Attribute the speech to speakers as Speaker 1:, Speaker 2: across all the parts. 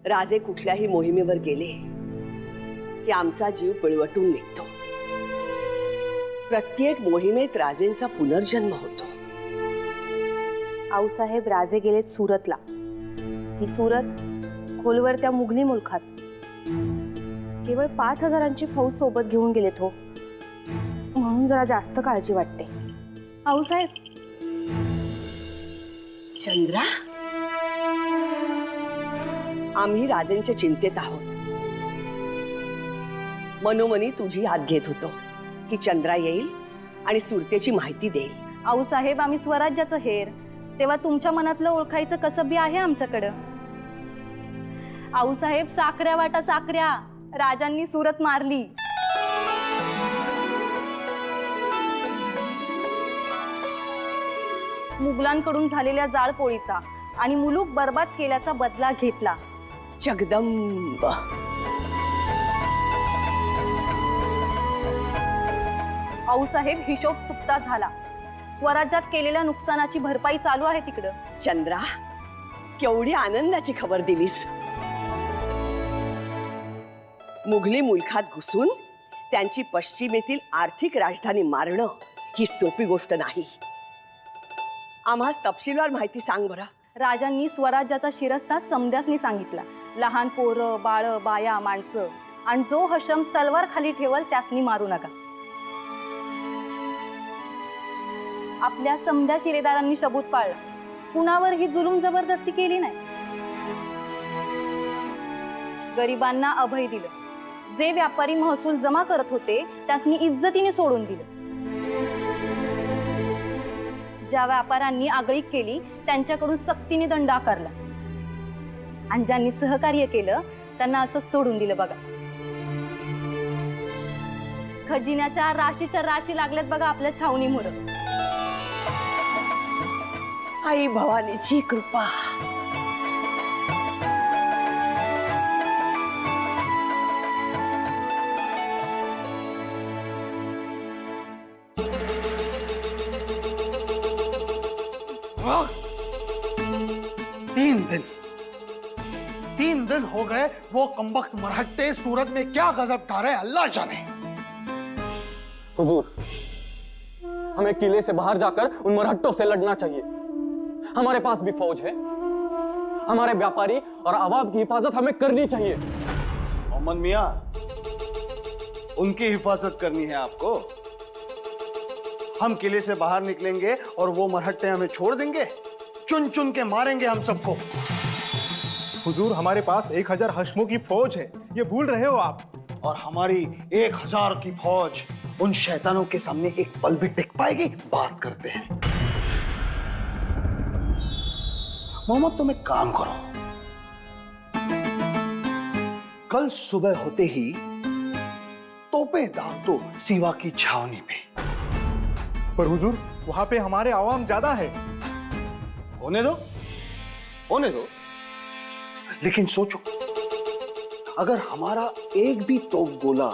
Speaker 1: राजे कुठल्याही मोहिमेवर गेले की आमचा जीव पिळवटून निघतो। प्रत्येक मोहिमेत राजेंचा पुनर्जन्म होतो।
Speaker 2: आऊसाहेब राजे गेलेत सुरतला। ही सुरत खोलवर त्या मुघली मुलखात केवळ 5000 फौज सोबत घेऊन गेलेत हो, म्हणून जरा जास्त काळजी वाटते। आऊसाहेब,
Speaker 1: चंद्रा, आम्ही राजेंच्या चिंतेत आहोत। मनोमनी तुझी हात घेत होतो की चंद्रा येईल आणि सुरतेची माहिती देईल।
Speaker 2: आऊसाहेब, आम्ही स्वराज्याचं हेर, तेव्हा तुमच्या मनातलं ओळखायचं कसं बी आहे आमच्याकडं। आऊसाहेब, साकऱ्या वाटा साकऱ्या, राजांनी सुरत मारली। मुघलांकडून झालेल्या जाळपोळीचा आणि मुलूक बर्बाद केल्याचा बदला घेतला।
Speaker 1: जगदंब,
Speaker 2: आऊसाहेब, हिशोब चुकता झाला। स्वराज्यात केलेल्या नुकसानाची भरपाई चालू आहे तिकडं।
Speaker 1: चंद्रा, केवढी आनंदाची खबर दिलीस। मुघली मुलखात घुसून त्यांची पश्चिमेतील आर्थिक राजधानी मारणं ही सोपी गोष्ट नाही। आम्हास तपशीलवार माहिती सांग बरं।
Speaker 2: राजांनी स्वराज्याचा शिरस्ता समद्यासनी सांगितला। लहान पोरं, बाळ, बाया, माणसं आणि जो हशम तलवार खाली ठेवल त्यासनी मारू नका। आपल्या समद्या शिलेदारांनी शबूत पाळला, कुणावर ही जुलूम जबरदस्ती केली नाही। गरिबांना अभय दिलं। जे व्यापारी महसूल जमा करत होते त्यासनी इज्जतीने सोडून दिलं। ज्या व्यापाऱ्यांनी आगळीक केली त्यांच्याकडून सक्तीने दंड आकारला आणि ज्यांनी सहकार्य केलं त्यांना असं सोडून दिलं बघा। खजिन्याच्या राशीच्या राशी लागल्यात बघा आपल्या छावणीमुळे।
Speaker 1: आई भवानीची कृपा।
Speaker 3: तीन दिन हो गए वो कमबख्त मरहट्टे सूरत में क्या गजब डाले अल्लाह जाने।
Speaker 4: हुजूर, हमें किले से बाहर जाकर उन मरहट्टों से लड़ना चाहिए। हमारे पास भी फौज है, हमारे व्यापारी और आवाम की हिफाजत हमें करनी चाहिए।
Speaker 5: मोहम्मद मियां, उनकी हिफाजत करनी है आपको। हम किले से बाहर निकलेंगे और वो मरहट्टे हमें छोड़ देंगे? चुन चुन के मारेंगे हम सबको।
Speaker 3: हुजूर, हमारे पास 1000 हश्मों की फौज है, ये भूल रहे हो आप।
Speaker 5: और हमारी 1000 की फौज उन शैतानों के सामने एक पल भी टिक पाएगी? बात करते हैं। मोहम्मद, तुम एक काम करो, कल सुबह होते ही तोपे दाग दो सीवा की छावनी पे।
Speaker 3: पर हुजूर, वहां पे हमारे आवाम ज्यादा है।
Speaker 5: होने दो, होने दो, लेकिन सोचो, अगर हमारा एक भी तोप गोला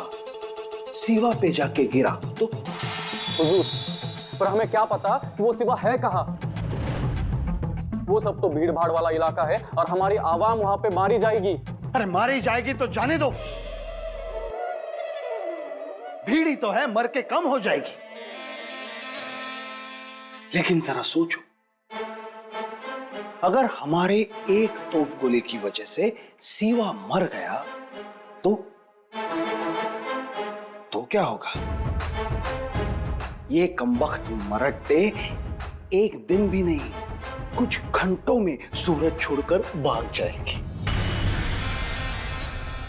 Speaker 5: सीवा पे जाके गिरा तो?
Speaker 4: हुजूर, पर हमें क्या पता कि वो सिवा है कहाँ। वो सब तो भीड़ भाड़ वाला इलाका है और हमारी आवाम वहां पे मारी जाएगी।
Speaker 5: अरे मारी जाएगी तो जाने दो, भीड़ ही तो है, मर के कम हो जाएगी। लेकिन जरा सोचो, अगर हमारे एक तोप गोले की वजह से सीवा मर गया तो क्या होगा? ये कमबख्त मरट्टे एक दिन भी नहीं, कुछ घंटों में सूरज छोड़कर भाग जाएंगे।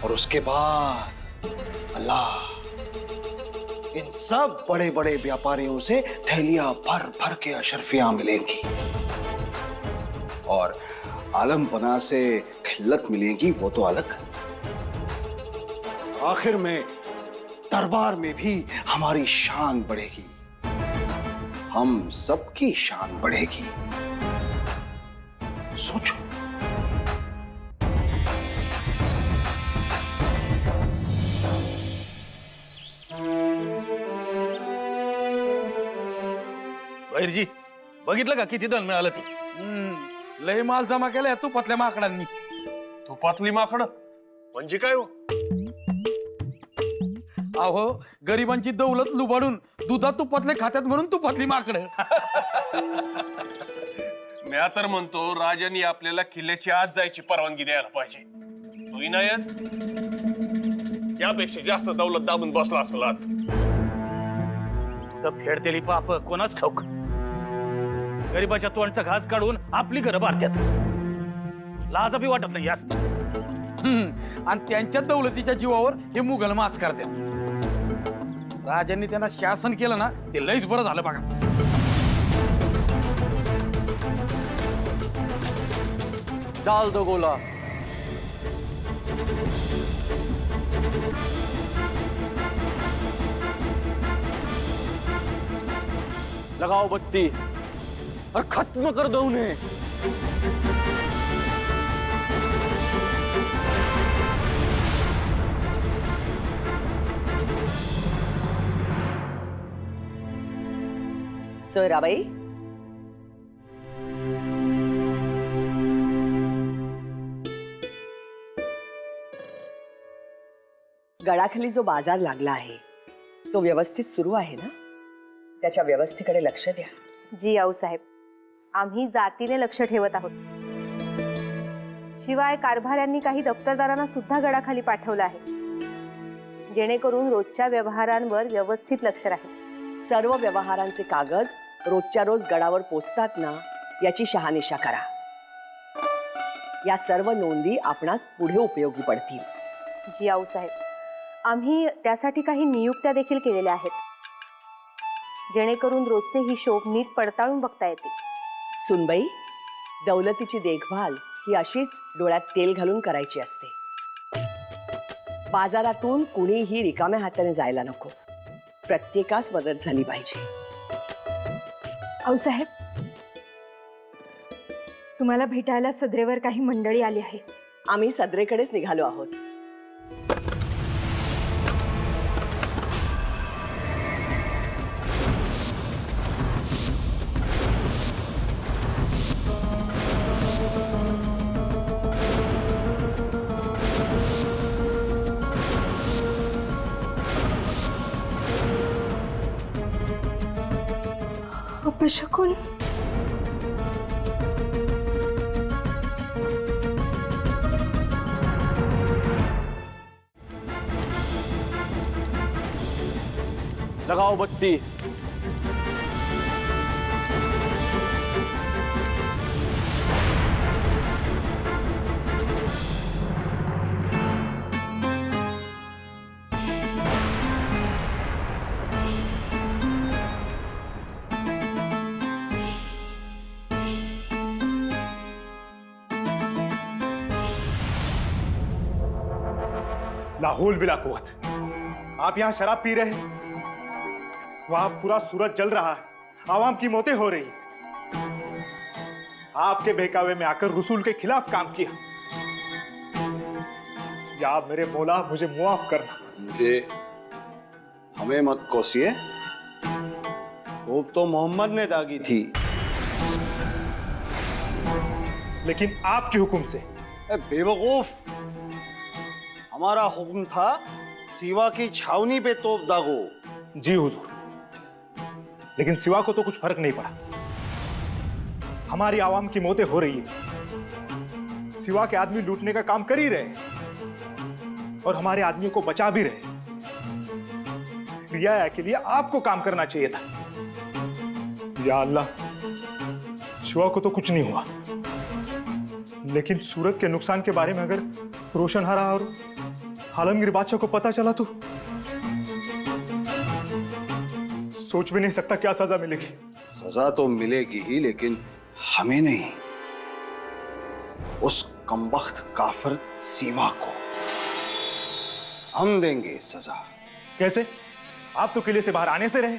Speaker 5: और उसके बाद अल्लाह इन सब बड़े बड़े व्यापारियों से थैलियां भर भर के अशरफियां मिलेंगी और आलमपना से खिल्लत मिलेगी, वो तो अलग। आखिर में दरबार में भी हमारी शान बढ़ेगी, हम सबकी शान बढ़ेगी। सोचो।
Speaker 6: वैरजी, बघितलं का किती दण मिळालं ती?
Speaker 7: लय माल जमा केलाय तू पतल्या माकडांनी।
Speaker 6: तुपातली माकड म्हणजे काय हो?
Speaker 7: अहो गरिबांची दौलत लुबाडून दुधात तुपातले खात्यात म्हणून तुपातली माकड.
Speaker 6: मी तर म्हणतो राजांनी आपल्याला किल्ल्याची आत जायची परवानगी द्यायला पाहिजे. तोही नाही येत. यापेक्षा जास्त दौलत दाबून बसला असेल आत.
Speaker 8: तर फेडतेली पाप कोणाच ठाऊक. गरीबाच्या तोंडचा घास काढून आपली घरं बारत्यात. लाज बी वाटत नाही जास्त.
Speaker 7: आणि त्यांच्या दौलतीच्या जीवावर हे मुघल माच करतात. राजांनी त्यांना शासन केलं ना ते लईच बरं झालं बघा.
Speaker 4: डाल दो गोला. लगाओ बत्ती और खत्म कर दो उन्हें.
Speaker 1: सोयराबाई, गडाखाली जो बाजार लागला आहे तो व्यवस्थित सुरू आहे ना? त्याच्या व्यवस्थेकडे लक्ष द्या.
Speaker 2: जी आऊसाहेब, आम्ही जातीने लक्ष ठेवत आहोत. शिवाय कारभाऱ्यांनी काही दफ्तरदारांना सुद्धा गडाखाली पाठवलं आहे, जेणेकरून रोजच्या व्यवहारांवर व्यवस्थित लक्ष राहील.
Speaker 1: सर्व व्यवहारांचे कागद रोजच्या रोज गडावर पोचतात ना, याची शहानिशा करा. या सर्व नोंदी आपणास पुढे उपयोगी पडतील.
Speaker 2: जी आऊसाहेब, आम्ही त्यासाठी काही नियुक्त्या देखील केलेल्या आहेत, जेणेकरून रोजचे हिशोब नीट पडताळून बघता येतील.
Speaker 1: सुनबाई, दौलतीची देखभाल ही अशीच डोळ्यात तेल घालून करायची असते. बाजारातून कुणीही रिकाम्या हाताने जायला नको. प्रत्येकास मदत झाली पाहिजे.
Speaker 9: आऊसाहेब, तुम्हाला भेटायला सदरेवर काही मंडळी आली आहे.
Speaker 1: आम्ही सदरेकडेच निघालो आहोत.
Speaker 9: अपशकुन,
Speaker 4: लगाओ बत्ती.
Speaker 10: लाहौल विला कुव्वत, आप यहाँ शराब पी रहे हैं, वहां पूरा सूरज जल रहा है, आवाम की मौतें हो रही. आपके बहकावे में आकर रसूल के खिलाफ काम किया. या आप मेरे मौला मुझे मुआफ करना.
Speaker 5: मुझे हमें मत कोसिए. वो तो मोहम्मद ने दागी थी.
Speaker 10: लेकिन आपके हुक्म से.
Speaker 5: बेवकूफ, हमारा हुक्म था सिवा की छावनी पे तोप दागो.
Speaker 10: जी हुजूर, लेकिन सिवा को तो कुछ फर्क नहीं पड़ा. हमारी आवाम की मौतें हो रही है, सिवा के आदमी लूटने का काम कर ही रहे और हमारे आदमियों को बचा भी रहे. रियाया के लिए आपको काम करना चाहिए था. या अल्लाह, शिवा को तो कुछ नहीं हुआ, लेकिन सूरत के नुकसान के बारे में अगर रोशनहारा और आलमगीर बादशाह को पता चला तो सोच भी नहीं सकता क्या सजा मिलेगी.
Speaker 5: सजा तो मिलेगी ही, लेकिन हमें नहीं, उस कमबख्त काफिर सिवा को हम देंगे सजा.
Speaker 10: कैसे? आप तो किले से बाहर आने से रहे.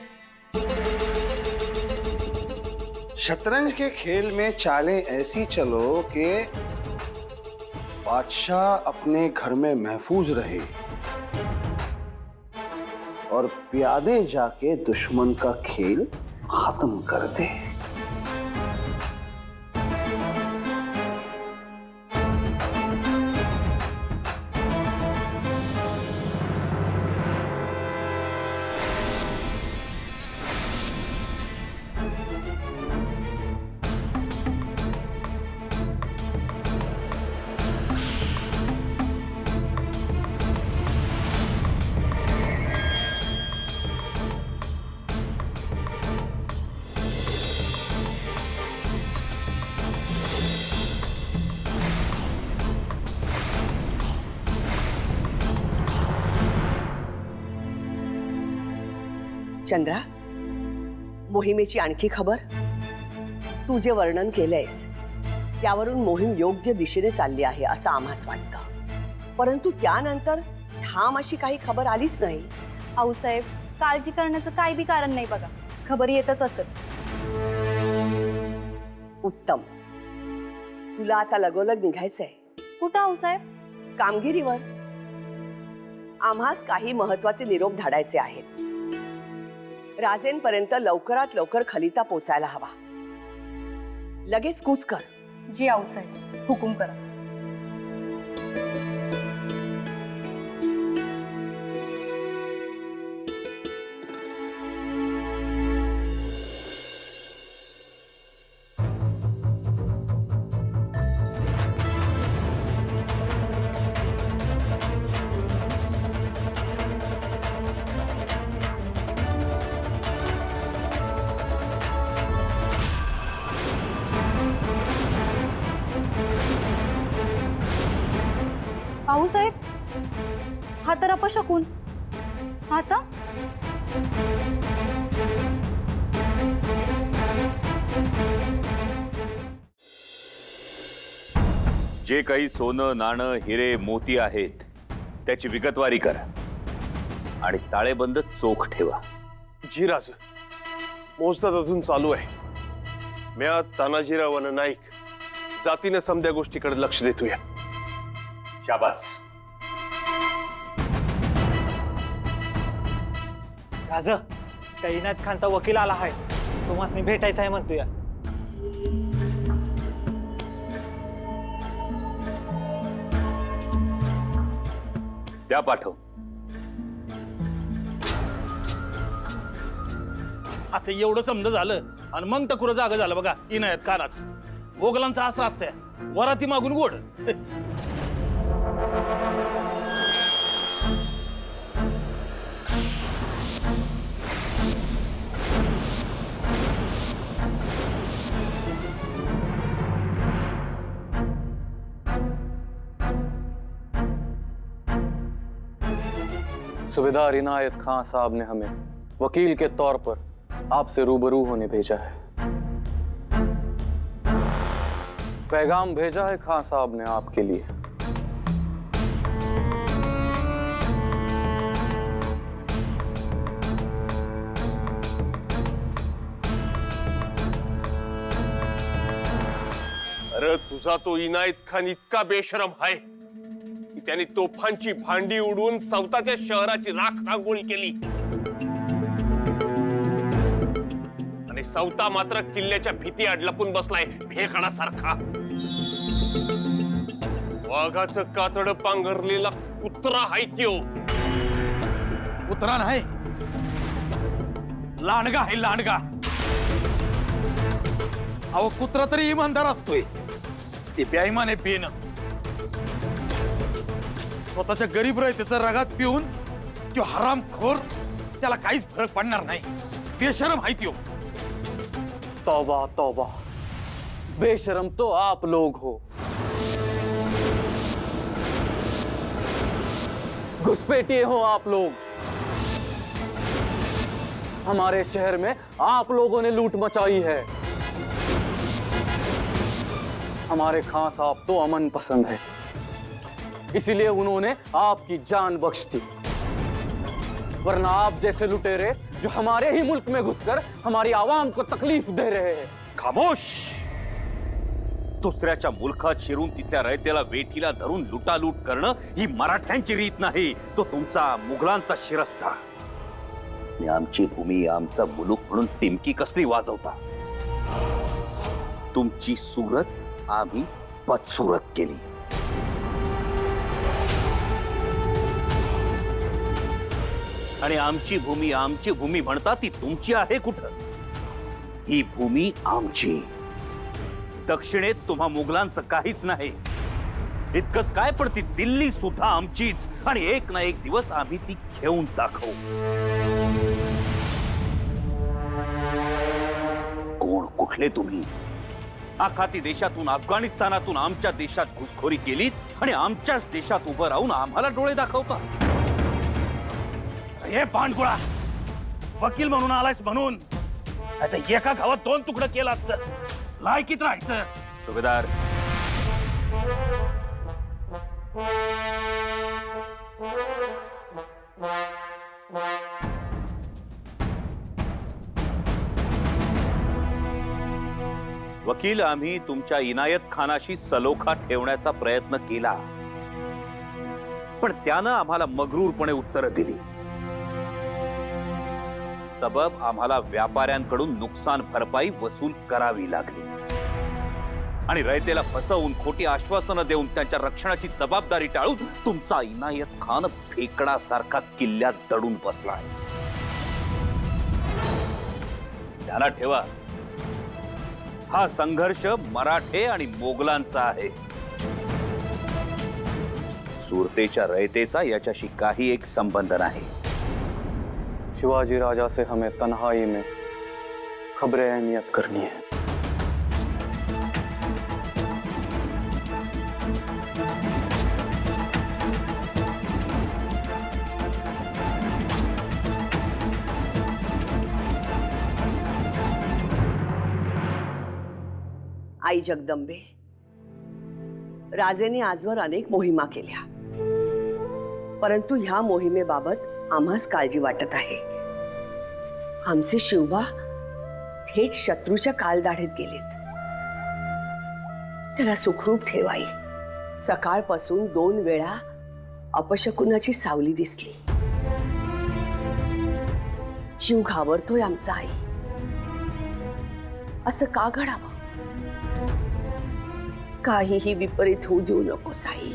Speaker 5: शतरंज के खेल में चालें ऐसी चलो कि बादशाह अपने घर में महफूज रहे और प्यादे जाके दुश्मन का खेल खत्म कर दे.
Speaker 1: चंद्रा, मोहिमेची आणखी खबर? तू जे वर्णन केलंयस त्यावरून मोहीम योग्य दिशेने चालली आहे असं आम्हास वाटतं, परंतु त्यानंतर ठाम अशी काही खबर आलीच नाही.
Speaker 2: आऊसाहेब, काळजी करण्याचं काही बी कारण नाही बघा, खबर येतच असत.
Speaker 1: उत्तम. तुला आता लगोलग निघायचंय.
Speaker 2: कुठं आऊसाहेब?
Speaker 1: कामगिरीवर. आम्हास काही महत्वाचे निरोप धाडायचे आहेत. राजेंपर्यंत लवकरात लवकर खलिता पोचायला हवा. लगेच कूच कर.
Speaker 2: जी आऊसाहेब, हुकूम करा. आऊसाहेब, हा तर अपशकून. आता
Speaker 11: जे काही सोनं, नाणं, हिरे, मोती आहेत त्याची विगतवारी करा आणि ताळेबंद चोख ठेवा.
Speaker 6: जी राज, मोजदाद अजून चालू आहे. म्या तानाजीराव आणि नाईक जातीने समद्या गोष्टीकडे लक्ष देतोया.
Speaker 11: शाबास.
Speaker 4: राजा, त्या इनायत खानचा वकील आला आहे, तुम्हाला भेटायचं आहे म्हणतोय.
Speaker 11: त्या पाठव.
Speaker 8: आता एवढं समज झालं आणि मग तर कुठं जागा झालं बघा इनायत खानाच. मोगलांचं असं असतंय, वराती मागून गोड.
Speaker 4: सूबेदार इनायत खान साहब ने हमें वकील के तौर पर आपसे रूबरू होने भेजा है. पैगाम भेजा है खान साहब ने आपके लिए.
Speaker 6: अरे तुझा तो इनायत खान इतका बेशरम आहे की त्याने तोफांची भांडी उडवून सवताच्या शहराची राख रांगोळी केली आणि सवता मात्र किल्ल्याच्या भीती आड लपून बसलाय भेकणासारखा. वाघाचं कातड पांघरलेला कुत्रा हाय त्यो.
Speaker 7: कुत्रा नाही, लांडगा आहे लांडगा. अहो, कुत्रा तरी इमानदार असतोय, ते बेईमान आहे बेन. स्वतःच्या गरीब रयतेचं रगात पिऊन तो हरामखोर, त्याला काहीच फरक पडणार नाही. बेशरम आहे त्यो.
Speaker 4: तौबा तौबा, बेशरम तो आप लोग हो. घुसपैठिए हो आप लोग. हमारे शहर में आप लोगों ने लूट मचाई है. हमारे खान साहब तो अमन पसंद है, इसीलिए उन्होंने आपकी जान बख्श दी. वरना आप जैसे लुटेरे जो हमारे ही मुल्क में घुसकर हमारी आवाम को तकलीफ दे रहे हैं.
Speaker 11: खामोश. दुसऱ्याच्या मुलखात शिरून तिथल्या रयतेला वेठीला धरून लुटालूट करणं ही मराठ्यांची रीत नाही, तो तुमचा मुघलांचा शिरस्ता. आणि आमची भूमी, आमचा मुलूक म्हणून टिमकी कसली वाजवता. तुमची सूरत आम्ही बदसूरत केली. आणि आमची भूमी म्हणता ती तुमची आहे कुठं? ही भूमी आमची. दक्षिणेत तुम्हा मुघलांचं काहीच नाही. इतकंच काय, पण ती दिल्ली सुद्धा आमचीच. आणि एक ना एक दिवस आम्ही ती घेऊन दाखवू. कोण, कुठले तुम्ही? आखाती देशातून, अफगाणिस्तानातून आमच्या देशात घुसखोरी केलीत आणि आमच्याच देशात उभं राहून आम्हाला डोळे दाखवता.
Speaker 7: हे पांडुळा,
Speaker 8: वकील म्हणून आलायस म्हणून आता एका गावात 2 तुकडं केलं असतं लायकीत राहायचं.
Speaker 11: सुभेदार, वकील, आम्ही तुमच्या इनायत खानाशी सलोखा ठेवण्याचा प्रयत्न केला, पण त्यानं आम्हाला मगरूरपणे उत्तर दिली. सबब आम्हाला व्यापाऱ्यांकडून नुकसान भरपाई वसूल करावी लागली आणि रयतेला फसवून खोटी आश्वासनं देऊन त्यांच्या रक्षणाची जबाबदारी टाळून तुमचा इनायत खान फेकडासारखा किल्ल्यात दडून बसलाय. ध्यानात ठेवा, हा संघर्ष मराठे आणि मोगलांचा आहे. सुरतेच्या रयतेचा याच्याशी काही एक संबंध नाही.
Speaker 4: शिवाजी राजा से हमें तन्हाई में खबरें अहमियत करनी है.
Speaker 1: आई जगदंबे, राजेने आजवर अनेक मोहिमा केल्या, परंतु ह्या मोहिमेबाबत आम्हास काळजी वाटत आहे. आमचे शिवबा थेट शत्रूच्या कालदाढेत गेलेत. त्याला सुखरूप ठेवाई. सकाळपासून 2 वेळा अपशकुनाची सावली दिसली. जीव घाबरतोय आमचा आई. असं का घडावं? काहीही विपरीत होऊ देऊ नकोस आई.